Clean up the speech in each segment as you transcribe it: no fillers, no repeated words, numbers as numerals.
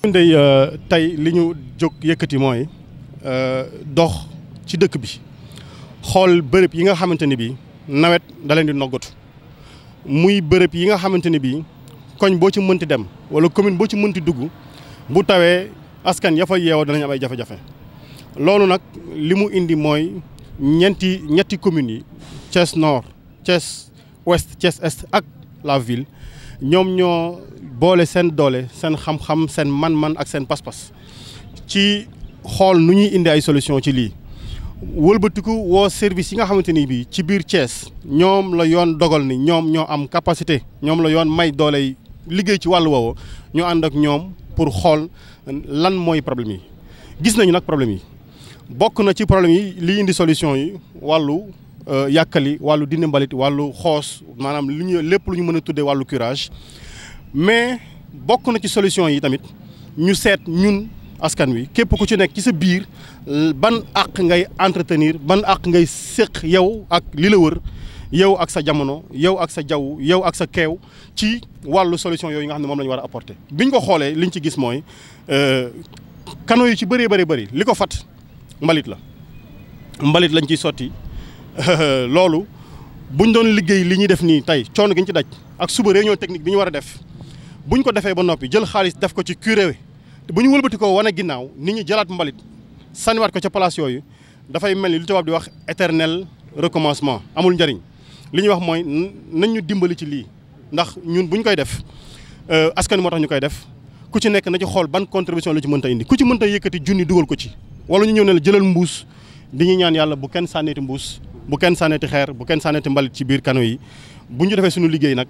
ndey tey li ñu jóg yëkkati mooy dox ci dëkk bi xool bërëb yi nga xamante ni bii nawet da leen di noggatu muy bërëb yi nga xamante ni bii koñ boo ci mënti dem wala commune boo ci mënti dugg bu tawee askan ya fa yeewoo danañ am ay jafe-jafe. loolu nag li mu indi mooy ñetti communes yi Thiès Nord Thiès Ouest Thiès Est ak la ville ñoom ñoo boole seen doole seen xam-xam seen man-man ak seen pas-pas ci xool nu ñuy indi ay solution ci lii wëlbatiku woo service yi nga xamante ni bii ci biir Thiès ñoom la yoon dogal ni ñoom ñoo am capacité ñoom la yoon may doole liggéey ci wàllu woowu ñu ànd ak ñoom pour xool lan mooy problème yi. gis nañu nag problème yi bokk na ci problème yi li indi solution yi wàllu yàkkali wàllu dindi mbalit wàllu xoos maanaam lépp lu ñu mën a tuddee wàllu curage mais bokk na ci solution yi tamit ñu seet ñun askan wi képp ku ci nekk ci sa biir ban àq ngay entretenir ban àq ngay séq yow ak li la wër yow ak sa jamono yow ak sa jaww yow ak sa keew ci wàllu solution yooyu nga xam ne moom la ñu war a apporter. biñ ko xoolee liñ ci gis mooy canaux yu ci bëree bëri li ko fat mbalit la mbalit lañ ciy sotti loolu buñ doon liggéey li ñuy def nii tey coono gi ñu ci daj ak suba réunion technique bi ñu war a def buñ ko defee ba noppi jël xaalis def ko ci curé bu ñu wëlbati ko wane ginnaaw nit ñi jëlaat mbalit sànniwaat ko ca place yooyu dafay mel ni lu tubaab di wax éternel recommencement amul njëriñ li ñuy wax mooy nañ ñu dimbali ci lii ndax ñun buñ koy def askan moo tax ñu koy def ku ci nekk na ci xool ban contribution la ci mënta indi ku ci mënta yëkkati junni dugal ko ci wala ñu ñëw ne la jëlal mbuus di ñu ñaan yàlla bu kenn sànneeti mbuus bu kenn sànneeti xeer bu kenn sànneeti mbalit ci biir canaux yi bu ñu defee suñu liggéey nag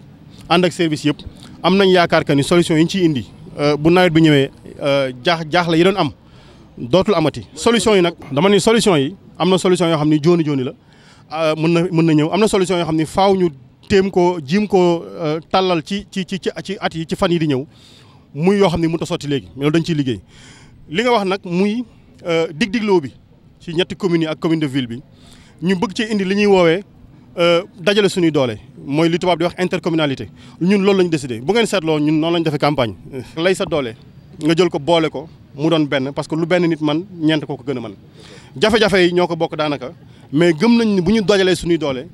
ànd ak service yëpp am nañ yaakaar que ni solution yi ñu ciy indi bu nawet bi ñëwee jaaxle yi doon am dootul amati solution yi nag dama ni solution yi am na solution yoo xam ni jooni la mën na ñëw am na solution yoo xam ni faaw ñu téem ko jiim ko tàllal ci at yi ci fan yi di ñëw muy yoo xam ni mënut a sotti léegi mais loolu dañ ciy liggéey li nga wax nag muy dig-digloo bi ci ñetti communes yi ak commune de ville bi ñu bëgg ci indi li ñuy woowee dajale suñuy doole mooy li tubaab di wax intercommunalité ñun loolu la ñu décidé bu ngeen seetloo ñun noonu la ñu defee campagne lay sa doole nga jël ko boole ko mu doon benn parce que lu benn nit man ñeent ko gën a mën jafe-jafe yi ñoo ko bokk daanaka mais gëm nañ ni bu ñu dajalee suñuy doole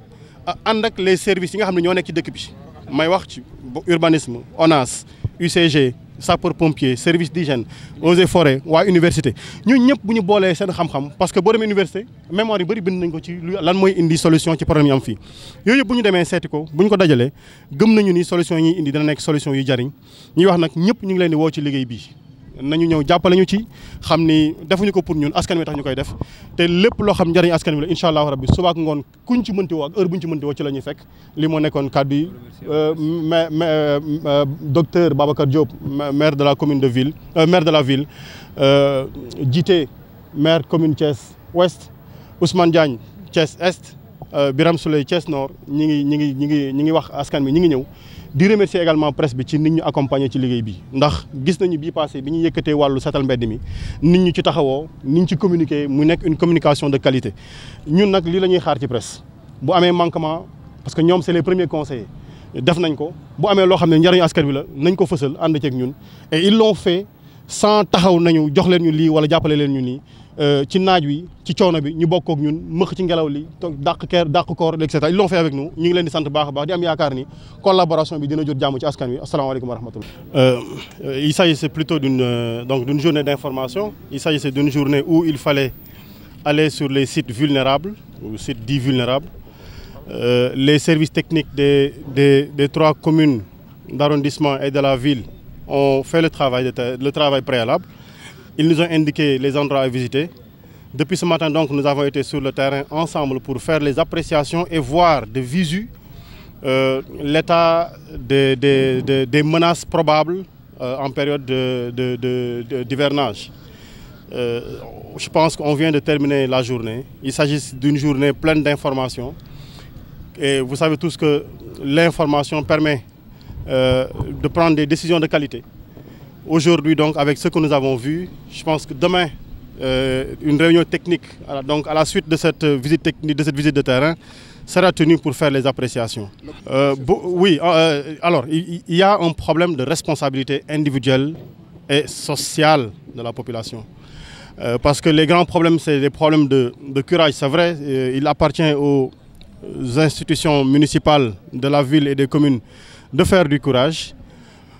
ànd ak les services yi nga xam ne ñoo nekk ci dëkk bi may wax ci urbanisme ONAS UCG sapeur pompier service d'hygiène eaux et forêts waa université ñooñu ñëpp bu ñu boolee seen xam-xam parce que boo demee université mémoire yu bëri bind nañ ko ci lan mooy indi solution ci problème yi am fii yooyu yëpp bu ñu demee seeti ko bu ñu ko dajalee gëm nañu ni solution yi ñuy indi dana nekk solution yu jariñ ñuy wax nag ñëpp ñu ngi leen di woo ci liggéey bii nañu ñëw jàppale ñu ci xam ni defuñu ko pour ñun askan wi tax ñu koy def te lépp loo xam njëriñ askan wi la incha allahu rabbi suba ak ngoon kuñ ci mënti woo ak heure buñ ci mënti woo ci la ñuy fekk li moo nekkoon kàddu yi docteur Babacar Diop maire de la commune de ville maire de la ville jiite maire commune Thiès Ouest Ousmane Diagne Thiès Est Birame Souleye Thiès Nord ñi ngi wax askan wi ñi ngi ñëw di remercier également presse bi ci nit ñu accompagner ci liggéey bi ndax gis nañu bii passé bi ñu yëkkatee wàllu setal mbedd mi nit ñu ci taxawoo nit ñu ci communiquer mu nekk une communication de qualité ñun nag lii la ñuy xaar ci presse bu amee manquement parce que ñoom c'est les premiers conseillers def nañ ko bu amee loo xam ne njariñu askan wi la nañ ko fësal ànd ceeg ñun et ils l'ont fait sans taxaw nañu jox leen ñu lii wala jàppale leen ñu nii ci naaj wi ci coono bi ñu bokk ak ñun mëx ci ngelaw li toog dàq koor et cetera ils l'ont fait avec nous ñu ngi leen di sant baax a baax di am yaakaar ni collaboration bi dina jot jàmm ci askan wi asalaamaaleykum wa rahmatullah. Il s'agissait plutôt d'une journée d'information. Il s'agissait d'une journée où il fallait aller sur les sites vulnérables ou sites dits vulnérables. Les services techniques des 3 communes d'arrondissement et de la ville ont fait le travail préalable. Ils nous ont indiqué les endroits à visiter. Depuis ce matin, donc, nous avons été sur le terrain ensemble pour faire les appréciations et voir de visu l'état des menaces probables en période d'hivernage. Je pense qu'on vient de terminer la journée. Il s'agit d'une journée pleine d'informations. Et vous savez tous que l'information permet de prendre des décisions de qualité. Aujourd'hui, donc, avec ce que nous avons vu, je pense que demain, une réunion technique, donc à la suite de cette visite technique, de cette visite de terrain, sera tenue pour faire les appréciations. Oui, alors, il y a un problème de responsabilité individuelle et social de la population. Parce que les grands problèmes, c'est des problèmes de curage. C'est vrai, il appartient aux institutions municipales de la ville et des communes de faire du courage.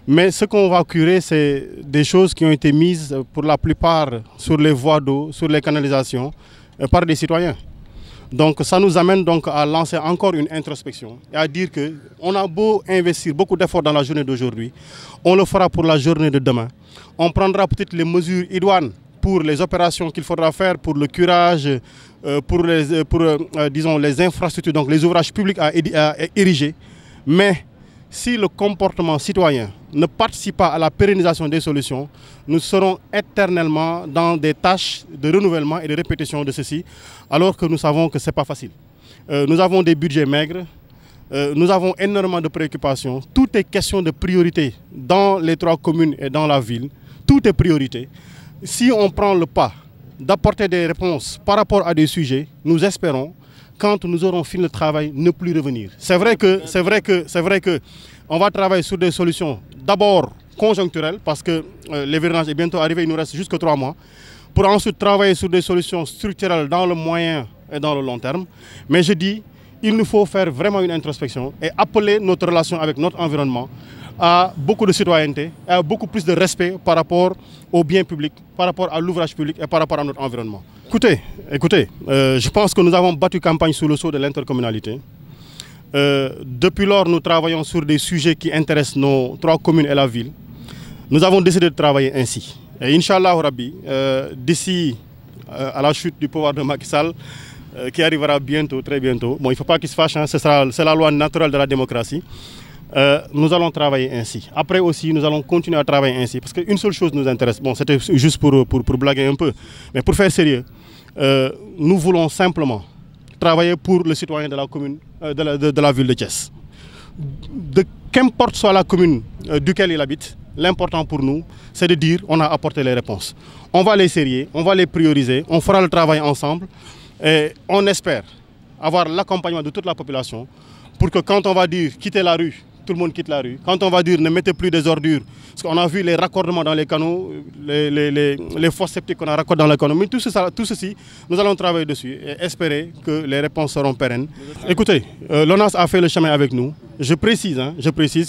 Mais ce qu'on va curer, c'est des choses qui ont été mises pour la plupart sur les voies d'eau, sur les canalisations, par des citoyens. Donc ça nous amène donc à lancer encore une introspection et à dire qu'on a beau investir beaucoup d'efforts dans la journée d'aujourd'hui, on le fera pour la journée de demain. On prendra peut-être les mesures idoines pour les opérations qu'il faudra faire, pour le curage, disons, les infrastructures, donc les ouvrages publics à ériger. Mais si le comportement citoyen ne participe pas à la pérennisation des solutions, nous serons éternellement dans des tâches de renouvellement et de répétition de ceci, alors que nous savons que ce n'est pas facile. Nous avons des budgets maigres, nous avons énormément de préoccupations. Tout est question de priorité dans les 3 communes et dans la ville. Tout est priorité. Si on prend le pas d'apporter des réponses par rapport à des sujets, nous espérons, quand nous aurons fini le travail, ne plus revenir. C'est vrai que on va travailler sur des solutions d'abord conjoncturelles, parce que l'hivernage est bientôt arrivé, il nous reste jusque 3 mois, pour ensuite travailler sur des solutions structurelles dans le moyen et dans le long terme. Mais je dis, il nous faut faire vraiment une introspection et appeler notre relation avec notre environnement à beaucoup de citoyenneté, à beaucoup plus de respect par rapport au bien public, par rapport à l'ouvrage public et par rapport à notre environnement. Écoutez, je pense que nous avons battu campagne sous le sceau de l'intercommunalité. Depuis lors, nous travaillons sur des sujets qui intéressent nos 3 communes et la ville. Nous avons décidé de travailler ainsi. Et Inch'Allah Rabbi, d'ici à la chute du pouvoir de Macky Sall, qui arrivera bientôt, très bientôt, bon, il ne faut pas qu'il se fâche, hein, c'est la loi naturelle de la démocratie. Nous allons travailler ainsi. Après aussi, nous allons continuer à travailler ainsi. Parce qu'une seule chose nous intéresse. Bon, c'était juste pour blaguer un peu. Mais pour faire sérieux, nous voulons simplement travailler pour le citoyen de la commune, de la ville de Thiès. Qu'importe soit la commune duquel il habite, l'important pour nous, c'est de dire on a apporté les réponses. On va les sérier, on va les prioriser, on fera le travail ensemble. Et on espère avoir l'accompagnement de toute la population pour que quand on va dire quitter la rue, tout le monde quitte la rue. Quand on va dire ne mettez plus des ordures, parce qu'on a vu les raccordements dans les canaux, les fosses septiques qu'on a raccordés dans les canaux, mais tout ceci, nous allons travailler dessus et espérer que les réponses seront pérennes. Écoutez, l'ONAS a fait le chemin avec nous. Je précise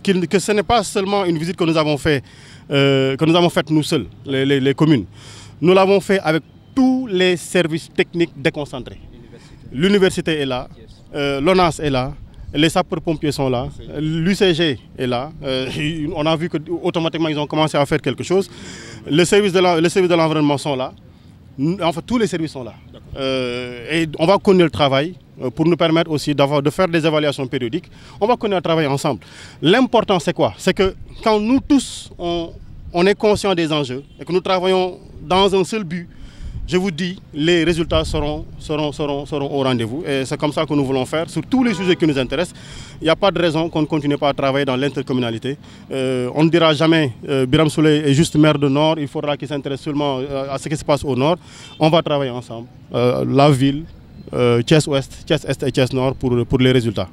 que ce n'est pas seulement une visite que nous avons faite nous seuls, les communes. Nous l'avons fait avec tous les services techniques déconcentrés. L'université est là, l'ONAS est là, les sapeurs-pompiers sont là, l'UCG est là. On a vu qu'automatiquement ils ont commencé à faire quelque chose. Le service de l'environnement sont là. En fait, tous les services sont là. Et on va continuer le travail pour nous permettre aussi de faire des évaluations périodiques. On va continuer à travailler ensemble. L'important, c'est quoi? C'est que quand nous tous, on est conscients des enjeux et que nous travaillons dans un seul but, je vous dis, les résultats seront au rendez-vous. Et c'est comme ça que nous voulons faire sur tous les sujets qui nous intéressent. Il n'y a pas de raison qu'on ne continue pas à travailler dans l'intercommunalité. On ne dira jamais Birame Souleye est juste maire de Nord, il faudra qu'il s'intéresse seulement à ce qui se passe au Nord. On va travailler ensemble, la ville, Thiès Ouest, Thiès Est et Thiès Nord pour les résultats.